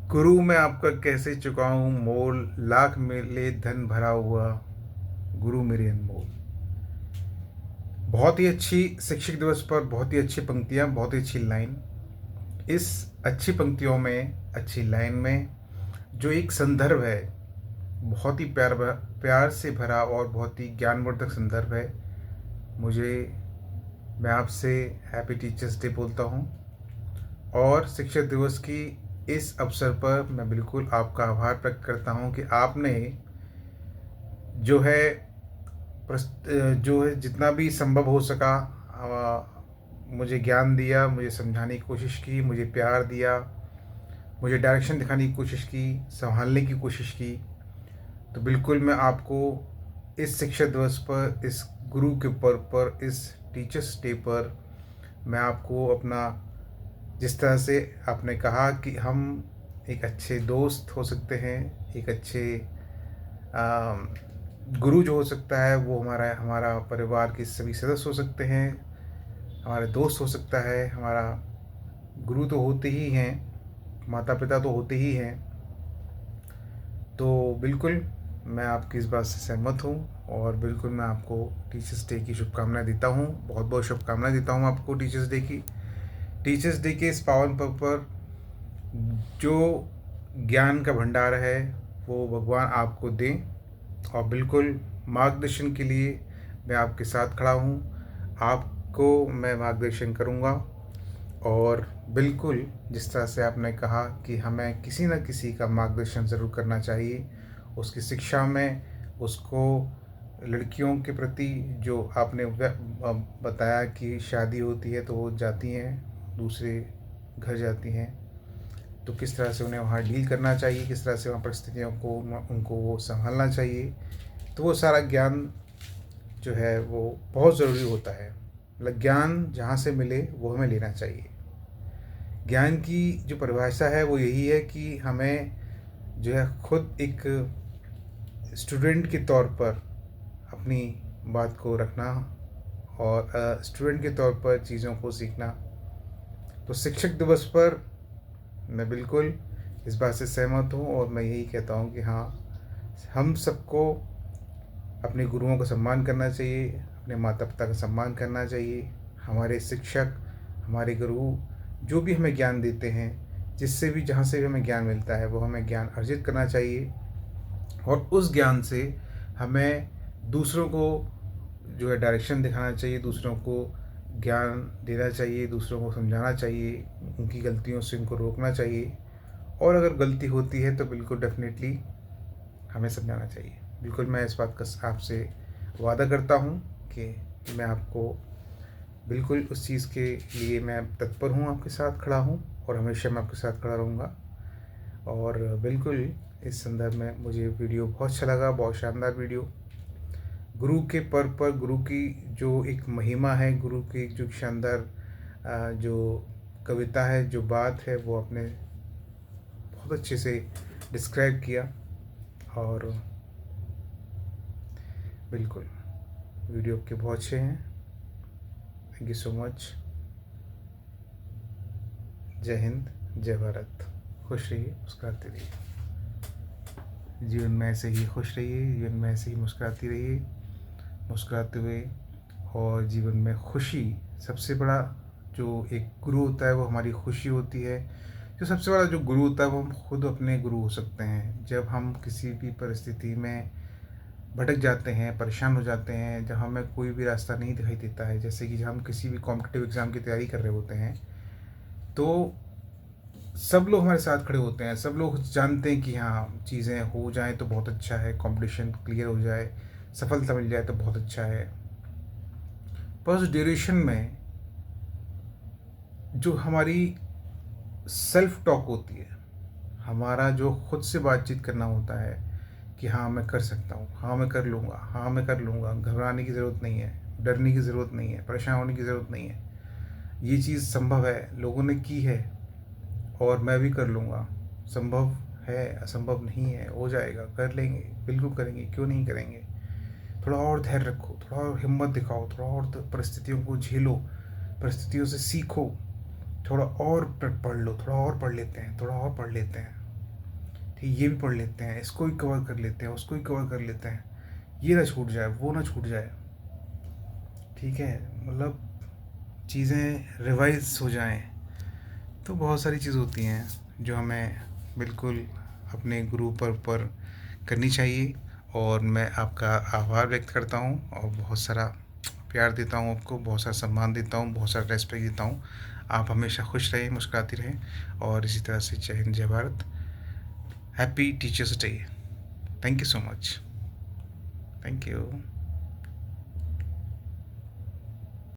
गुरु मैं आपका कैसे चुकाऊं मोल, लाख मिले धन भरा हुआ, गुरु मेरे अनमोल। बहुत ही अच्छी शिक्षक दिवस पर बहुत ही अच्छी पंक्तियां, बहुत ही अच्छी लाइन। इस अच्छी पंक्तियों में, अच्छी लाइन में जो एक संदर्भ है, बहुत ही प्यार से भरा और बहुत ही ज्ञानवर्धक संदर्भ है। मुझे मैं आपसे हैप्पी टीचर्स डे बोलता हूँ, और शिक्षक दिवस की इस अवसर पर मैं बिल्कुल आपका आभार व्यक्त करता हूँ कि आपने जो है जो है जितना भी संभव हो सका मुझे ज्ञान दिया, मुझे समझाने की कोशिश की, मुझे प्यार दिया, मुझे डायरेक्शन दिखाने की कोशिश की, संभालने की कोशिश की। तो बिल्कुल मैं आपको इस शिक्षक दिवस पर, इस गुरु के पर इस टीचर्स डे पर मैं आपको अपना, जिस तरह से आपने कहा कि हम एक अच्छे दोस्त हो सकते हैं, एक अच्छे गुरु जो हो सकता है वो हमारा हमारा परिवार के सभी सदस्य हो सकते हैं, हमारे दोस्त हो सकता है, हमारा गुरु तो होते ही हैं, माता पिता तो होते ही हैं। तो बिल्कुल मैं आपकी इस बात से सहमत हूँ, और बिल्कुल मैं आपको टीचर्स डे की शुभकामनाएं देता हूँ, बहुत बहुत शुभकामनाएं देता हूँ आपको टीचर्स डे की। टीचर्स डे के इस पावन पर्व पर जो ज्ञान का भंडार है वो भगवान आपको दें, और बिल्कुल मार्गदर्शन के लिए मैं आपके साथ खड़ा हूँ। आपको मैं मार्गदर्शन करूँगा, और बिल्कुल जिस तरह से आपने कहा कि हमें किसी न किसी का मार्गदर्शन ज़रूर करना चाहिए, उसकी शिक्षा में, उसको लड़कियों के प्रति जो आपने बताया कि शादी होती है तो वो जाती हैं दूसरे घर जाती हैं, तो किस तरह से उन्हें वहाँ डील करना चाहिए, किस तरह से वहाँ परिस्थितियों को उनको वो संभालना चाहिए। तो वो सारा ज्ञान जो है वो बहुत ज़रूरी होता है। मतलब ज्ञान जहाँ से मिले वो हमें लेना चाहिए। ज्ञान की जो परिभाषा है वो यही है कि हमें जो है खुद एक स्टूडेंट के तौर पर अपनी बात को रखना, और स्टूडेंट के तौर पर चीज़ों को सीखना। तो शिक्षक दिवस पर मैं बिल्कुल इस बात से सहमत हूँ, और मैं यही कहता हूँ कि हाँ, हम सबको अपने गुरुओं का सम्मान करना चाहिए, अपने माता पिता का सम्मान करना चाहिए। हमारे शिक्षक, हमारे गुरु जो भी हमें ज्ञान देते हैं, जिससे भी जहाँ से भी हमें ज्ञान मिलता है वो हमें ज्ञान अर्जित करना चाहिए, और उस ज्ञान से हमें दूसरों को जो है डायरेक्शन दिखाना चाहिए, दूसरों को ज्ञान देना चाहिए, दूसरों को समझाना चाहिए, उनकी गलतियों से उनको रोकना चाहिए, और अगर गलती होती है तो बिल्कुल डेफिनेटली हमें समझाना चाहिए। बिल्कुल मैं इस बात का आपसे वादा करता हूँ कि मैं आपको बिल्कुल उस चीज़ के लिए मैं तत्पर हूँ, आपके साथ खड़ा हूँ, और हमेशा मैं आपके साथ खड़ा रहूँगा। और बिल्कुल इस संदर्भ में मुझे वीडियो बहुत अच्छा लगा, बहुत शानदार वीडियो। गुरु के पर्व पर गुरु की जो एक महिमा है, गुरु की जो शानदार जो कविता है, जो बात है, वो आपने बहुत अच्छे से डिस्क्राइब किया। और बिल्कुल वीडियो आपके बहुत अच्छे हैं। Thank you so much. जय हिंद, जय भारत। खुश रहिए, मुस्कुराते रहिए। जीवन में ऐसे ही खुश रहिए, जीवन में ऐसे ही मुस्कुराती रहिए, मुस्कुराते हुए। और जीवन में खुशी, सबसे बड़ा जो एक गुरु होता है वो हमारी खुशी होती है। जो सबसे बड़ा जो गुरु होता है वो हम खुद अपने गुरु हो सकते हैं। जब हम किसी भी परिस्थिति में भटक जाते हैं, परेशान हो जाते हैं, जब हमें कोई भी रास्ता नहीं दिखाई देता है, जैसे कि जब हम किसी भी कॉम्पिटिटिव एग्ज़ाम की तैयारी कर रहे होते हैं, तो सब लोग हमारे साथ खड़े होते हैं, सब लोग जानते हैं कि हाँ चीज़ें हो जाएं तो बहुत अच्छा है, कंपटीशन क्लियर हो जाए, सफलता मिल जाए तो बहुत अच्छा है। पर उस ड्यूरेशन में जो हमारी सेल्फ टॉक होती है, हमारा जो खुद से बातचीत करना होता है कि हाँ मैं कर सकता हूँ, हाँ मैं कर लूँगा, हाँ मैं कर लूँगा, घबराने की ज़रूरत नहीं है, डरने की ज़रूरत नहीं है, परेशान होने की ज़रूरत नहीं है, ये चीज़ संभव है, लोगों ने की है, और मैं भी कर लूँगा। संभव है, असंभव नहीं है, हो जाएगा, कर लेंगे, बिल्कुल करेंगे, क्यों नहीं करेंगे। थोड़ा और धैर्य रखो, थोड़ा और हिम्मत दिखाओ, थोड़ा और परिस्थितियों को झेलो, परिस्थितियों से सीखो, थोड़ा और पढ़ लो, थोड़ा और पढ़ लेते हैं, थोड़ा और पढ़ लेते हैं। ठीक, ये भी पढ़ लेते हैं, इसको भी कवर कर लेते हैं, उसको भी कवर कर लेते हैं, ये ना छूट जाए, वो ना छूट जाए। ठीक है, मतलब चीज़ें रिवाइज हो जाएं। तो बहुत सारी चीज़ होती हैं जो हमें बिल्कुल अपने गुरु पर करनी चाहिए। और मैं आपका आभार व्यक्त करता हूँ और बहुत सारा प्यार देता हूँ आपको, बहुत सारा सम्मान देता हूँ, बहुत सारा रेस्पेक्ट देता हूँ। आप हमेशा खुश रहें, मुस्कुराती रहें और इसी तरह से जय हिंद, जय Bharat. Happy teachers day. Thank you so much. Thank you.